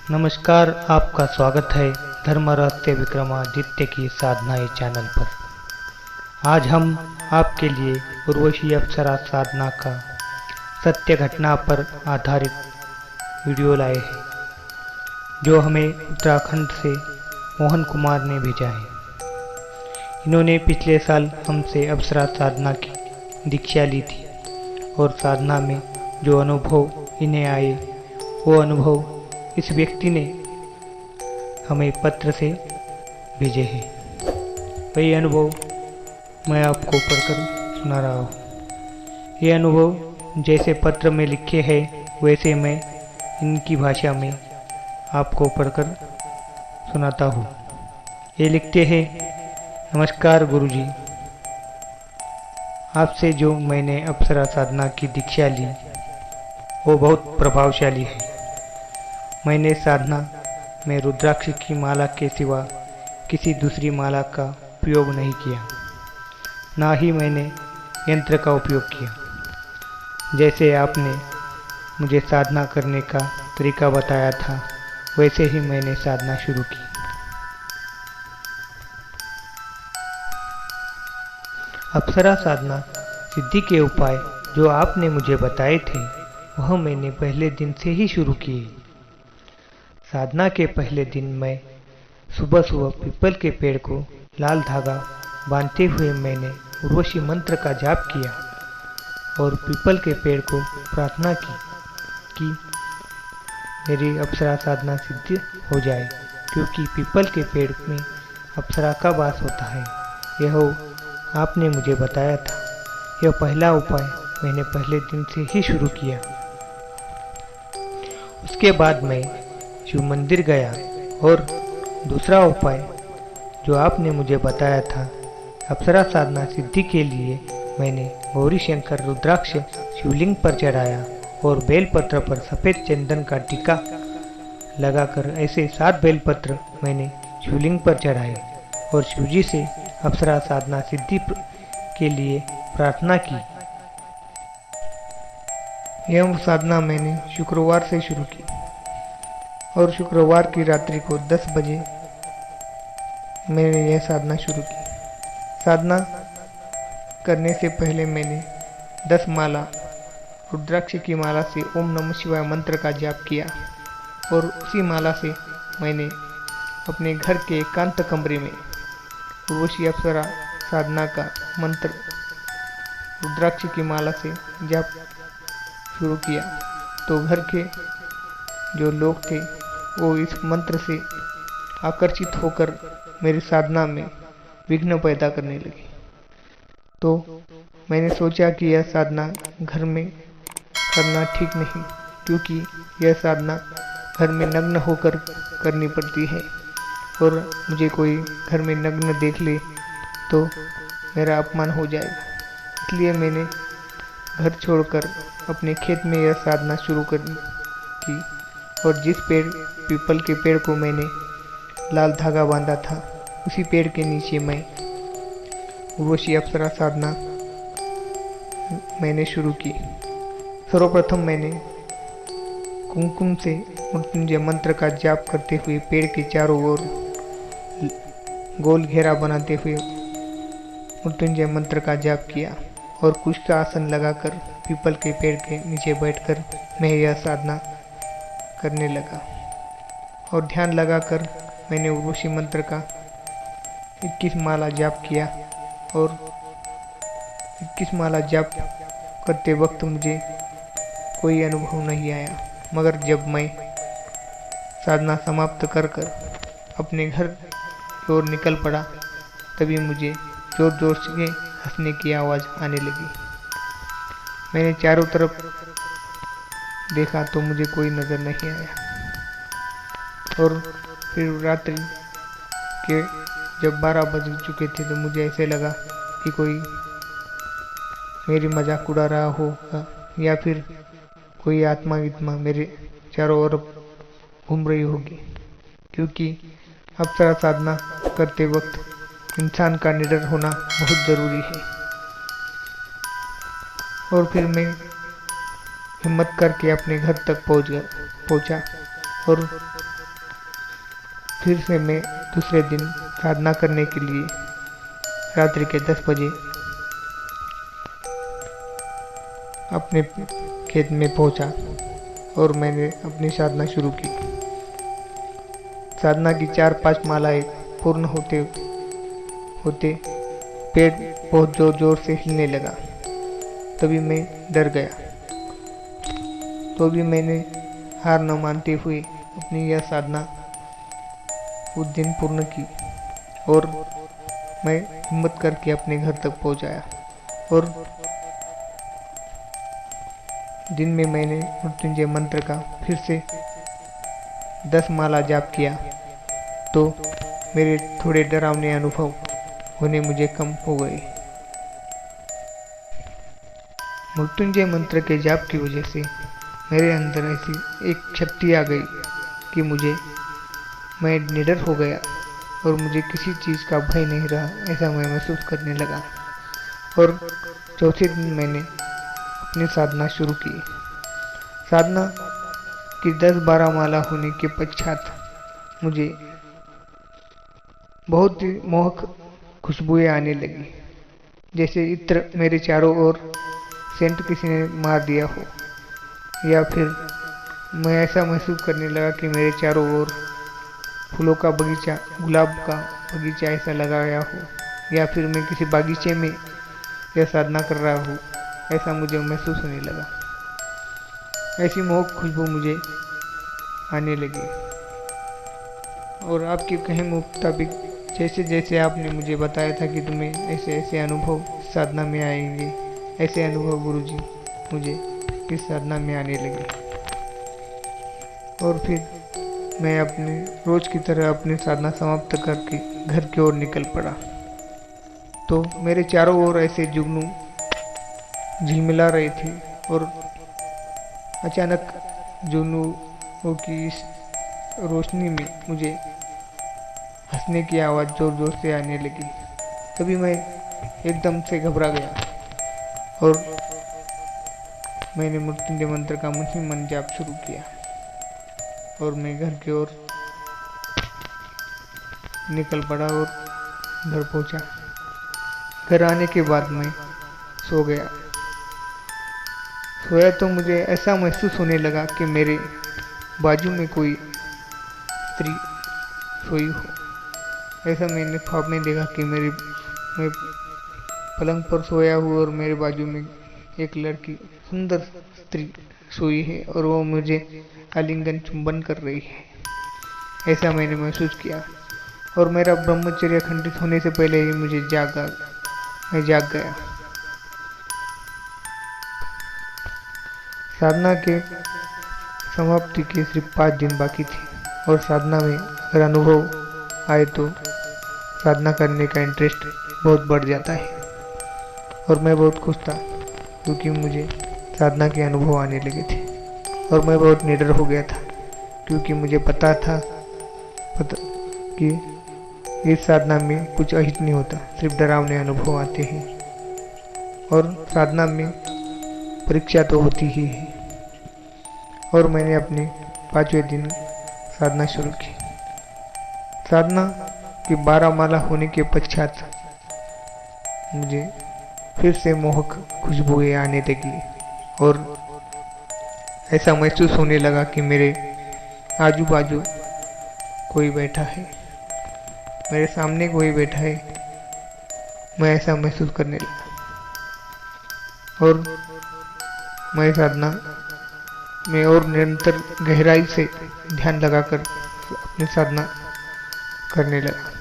नमस्कार, आपका स्वागत है धर्म रहस्य विक्रमादित्य की साधना ये चैनल पर। आज हम आपके लिए उर्वशी अप्सरा साधना का सत्य घटना पर आधारित वीडियो लाए हैं, जो हमें उत्तराखंड से मोहन कुमार ने भेजा है। इन्होंने पिछले साल हमसे अप्सरा साधना की दीक्षा ली थी और साधना में जो अनुभव इन्हें आए वो अनुभव इस व्यक्ति ने हमें पत्र से भेजे हैं। वही अनुभव मैं आपको पढ़कर सुना रहा हूँ। ये अनुभव जैसे पत्र में लिखे हैं वैसे मैं इनकी भाषा में आपको पढ़कर सुनाता हूँ। ये लिखते हैं, नमस्कार गुरुजी, आपसे जो मैंने अप्सरा साधना की दीक्षा ली वो बहुत प्रभावशाली है। मैंने साधना में रुद्राक्ष की माला के सिवा किसी दूसरी माला का प्रयोग नहीं किया, ना ही मैंने यंत्र का उपयोग किया। जैसे आपने मुझे साधना करने का तरीका बताया था वैसे ही मैंने साधना शुरू की। अप्सरा साधना सिद्धि के उपाय जो आपने मुझे बताए थे वह मैंने पहले दिन से ही शुरू किए। साधना के पहले दिन मैं सुबह सुबह पीपल के पेड़ को लाल धागा बांधते हुए मैंने उर्वशी मंत्र का जाप किया और पीपल के पेड़ को प्रार्थना की कि मेरी अप्सरा साधना सिद्ध हो जाए, क्योंकि पीपल के पेड़ में अप्सरा का वास होता है। यह आपने मुझे बताया था। यह पहला उपाय मैंने पहले दिन से ही शुरू किया। उसके बाद मैं शिव मंदिर गया और दूसरा उपाय जो आपने मुझे बताया था अप्सरा साधना सिद्धि के लिए मैंने गौरी शंकर रुद्राक्ष शिवलिंग पर चढ़ाया और बेलपत्र पर सफ़ेद चंदन का टीका लगाकर ऐसे 7 बेलपत्र मैंने शिवलिंग पर चढ़ाए और शिवजी से अप्सरा साधना सिद्धि के लिए प्रार्थना की। यह साधना मैंने शुक्रवार से शुरू की और शुक्रवार की रात्रि को 10 बजे मैंने यह साधना शुरू की। साधना करने से पहले मैंने 10 माला रुद्राक्ष की माला से ओम नमः शिवाय मंत्र का जाप किया और उसी माला से मैंने अपने घर के एकांत कमरे में उर्वशी अप्सरा साधना का मंत्र रुद्राक्ष की माला से जाप शुरू किया। तो घर के जो लोग थे वो इस मंत्र से आकर्षित होकर मेरी साधना में विघ्न पैदा करने लगे। तो मैंने सोचा कि यह साधना घर में करना ठीक नहीं, क्योंकि यह साधना घर में नग्न होकर करनी पड़ती है और मुझे कोई घर में नग्न देख ले तो मेरा अपमान हो जाएगा। इसलिए मैंने घर छोड़कर अपने खेत में यह साधना शुरू की और जिस पीपल के पेड़ को मैंने लाल धागा बांधा था उसी पेड़ के नीचे मैं उर्वशी अप्सरा साधना मैंने शुरू की। सर्वप्रथम मैंने कुमकुम से मृत्युंजय मंत्र का जाप करते हुए पेड़ के चारों ओर गोल घेरा बनाते हुए मृत्युंजय मंत्र का जाप किया और कुछ का आसन लगाकर पीपल के पेड़ के नीचे बैठकर मैं यह साधना करने लगा और ध्यान लगाकर मैंने उर्वशी मंत्र का 21 माला जाप किया और 21 माला जाप करते वक्त मुझे कोई अनुभव नहीं आया, मगर जब मैं साधना समाप्त कर अपने घर की ओर निकल पड़ा तभी मुझे जोर जोर से हंसने की आवाज़ आने लगी। मैंने चारों तरफ देखा तो मुझे कोई नज़र नहीं आया और फिर रात्रि के जब 12 बज चुके थे तो मुझे ऐसे लगा कि कोई मेरी मजाक उड़ा रहा होगा या फिर कोई आत्मा मेरे चारों ओर घूम रही होगी, क्योंकि अप्सरा साधना करते वक्त इंसान का निडर होना बहुत ज़रूरी है। और फिर मैं हिम्मत करके अपने घर तक पहुंचा और फिर से मैं दूसरे दिन साधना करने के लिए रात्रि के 10 बजे अपने खेत में पहुंचा और मैंने अपनी साधना शुरू की। साधना की 4-5 मालाएं पूर्ण होते होते पेड़ बहुत जोर जोर से हिलने लगा। तभी मैं डर गया, तो भी मैंने हार न मानते हुए अपनी यह साधना उस दिन पूर्ण की और मैं हिम्मत करके अपने घर तक पहुंचाया। और दिन में मैंने मृत्युंजय मंत्र का फिर से 10 माला जाप किया, तो मेरे थोड़े डरावने अनुभव होने मुझे कम हो गए। मृत्युंजय मंत्र के जाप की वजह से मेरे अंदर ऐसी एक शक्ति आ गई कि मैं निडर हो गया और मुझे किसी चीज़ का भय नहीं रहा, ऐसा मैं महसूस करने लगा। और चौथे दिन मैंने अपनी साधना शुरू की। साधना की 10-12 माला होने के पश्चात मुझे बहुत ही मोहक खुशबुएं आने लगी, जैसे इत्र मेरे चारों ओर सेंट किसी ने मार दिया हो, या फिर मैं ऐसा महसूस करने लगा कि मेरे चारों ओर फूलों का बगीचा, गुलाब का बगीचा ऐसा लगाया हो, या फिर मैं किसी बागीचे में यह साधना कर रहा हूँ, ऐसा मुझे महसूस होने लगा। ऐसी मोहक खुशबू मुझे आने लगी। और आपके कहे मुताबिक जैसे जैसे आपने मुझे बताया था कि तुम्हें ऐसे ऐसे अनुभव साधना में आएंगे, ऐसे अनुभव गुरुजी मुझे इस साधना में आने लगे। और फिर मैं अपने रोज की तरह अपनी साधना समाप्त करके घर की ओर निकल पड़ा, तो मेरे चारों ओर ऐसे जुगनू झिलमिला रहे थे और अचानक जुगनुओं की इस रोशनी में मुझे हंसने की आवाज़ जोर जोर से आने लगी। तभी मैं एकदम से घबरा गया और मैंने मृत्युंजय मंत्र का मन ही मन जाप शुरू किया और मैं घर की ओर निकल पड़ा और घर पहुंचा। घर आने के बाद मैं सो गया। सोया तो मुझे ऐसा महसूस होने लगा कि मेरे बाजू में कोई स्त्री सोई हो। ऐसा मैंने ख्वाब में देखा कि मैं पलंग पर सोया हूँ और मेरे बाजू में एक लड़की, सुंदर स्त्री सोई है और वो मुझे आलिंगन चुंबन कर रही है। ऐसा मैंने महसूस किया और मेरा ब्रह्मचर्य खंडित होने से पहले ही मैं जाग गया। साधना के समाप्ति के सिर्फ 5 दिन बाकी थे और साधना में अगर अनुभव आए तो साधना करने का इंटरेस्ट बहुत बढ़ जाता है। और मैं बहुत खुश था क्योंकि मुझे साधना के अनुभव आने लगे थे और मैं बहुत निडर हो गया था क्योंकि मुझे पता था कि इस साधना में कुछ अहित नहीं होता, सिर्फ डरावने अनुभव आते हैं। और साधना में परीक्षा तो होती ही है। और मैंने अपने 5वें दिन साधना शुरू की। साधना की 12 माला होने के पश्चात मुझे फिर से मोहक खुशबुएं आने लगी और ऐसा महसूस होने लगा कि मेरे आजू बाजू कोई बैठा है, मेरे सामने कोई बैठा है। मैं ऐसा महसूस करने लगा और मैं साधना में और निरंतर गहराई से ध्यान लगाकर अपनी साधना करने लगा।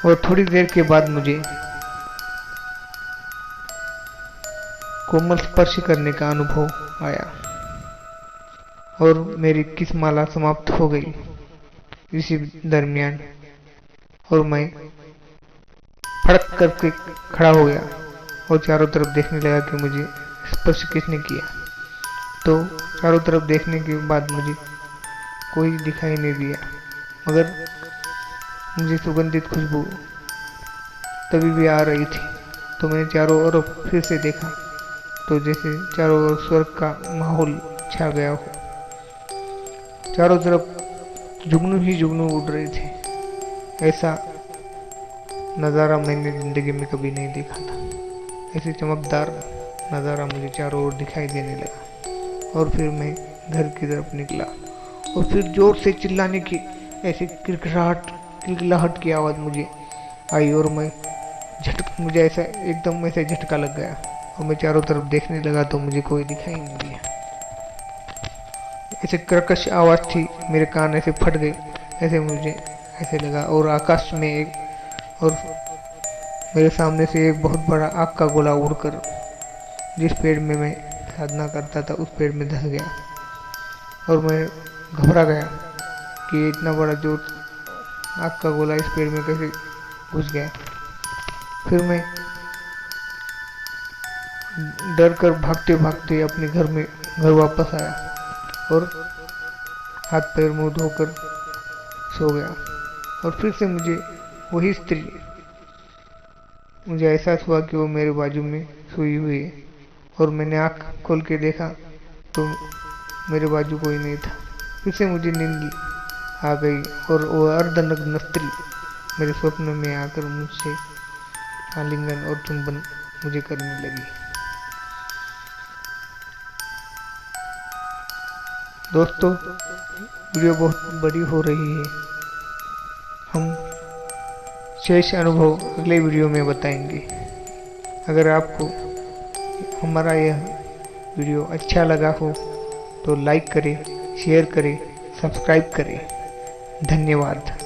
और थोड़ी देर के बाद मुझे कोमल स्पर्श करने का अनुभव आया और मेरी 21 माला समाप्त हो गई इसी दरमियान। और मैं फड़क करके खड़ा हो गया और चारों तरफ देखने लगा कि मुझे स्पर्श किसने किया। तो चारों तरफ देखने के बाद मुझे कोई दिखाई नहीं दिया, मगर मुझे सुगंधित खुशबू तभी भी आ रही थी। तो मैंने चारों ओर फिर से देखा तो जैसे चारों ओर स्वर्ग का माहौल छा गया हो। चारों तरफ जुगनू ही जुगनू उड़ रहे थे। ऐसा नज़ारा मैंने ज़िंदगी में कभी नहीं देखा था। ऐसे चमकदार नज़ारा मुझे चारों ओर दिखाई देने लगा और फिर मैं घर की तरफ निकला और फिर जोर से चिल्लाने की ऐसी किलकिलाहट की आवाज़ मुझे आई और मुझे ऐसा एकदम ऐसे झटका लग गया और मैं चारों तरफ देखने लगा तो मुझे कोई दिखाई नहीं दिया। ऐसे कर्कश आवाज़ थी, मेरे कान ऐसे फट गए, ऐसे मुझे ऐसे लगा और आकाश में और मेरे सामने से एक बहुत बड़ा आग का गोला उड़कर जिस पेड़ में मैं साधना करता था उस पेड़ में धंस गया और मैं घबरा गया कि इतना बड़ा जोर आग का गोला इस पेड़ में कैसे घुस गया। फिर मैं डर कर भागते भागते अपने घर वापस आया और हाथ पैर मुंह धोकर सो गया और फिर से वही स्त्री मुझे एहसास हुआ कि वो मेरे बाजू में सोई हुई है और मैंने आँख खोल के देखा तो मेरे बाजू कोई नहीं था। फिर से मुझे नींद आ गई और वो अर्धनग्न स्त्री मेरे स्वप्न में आकर मुझसे आलिंगन और चुंबन मुझे करने लगी। दोस्तों, वीडियो बहुत बड़ी हो रही है। हम शेष अनुभव अगले वीडियो में बताएंगे। अगर आपको हमारा यह वीडियो अच्छा लगा हो तो लाइक करें, शेयर करें, सब्सक्राइब करें। धन्यवाद।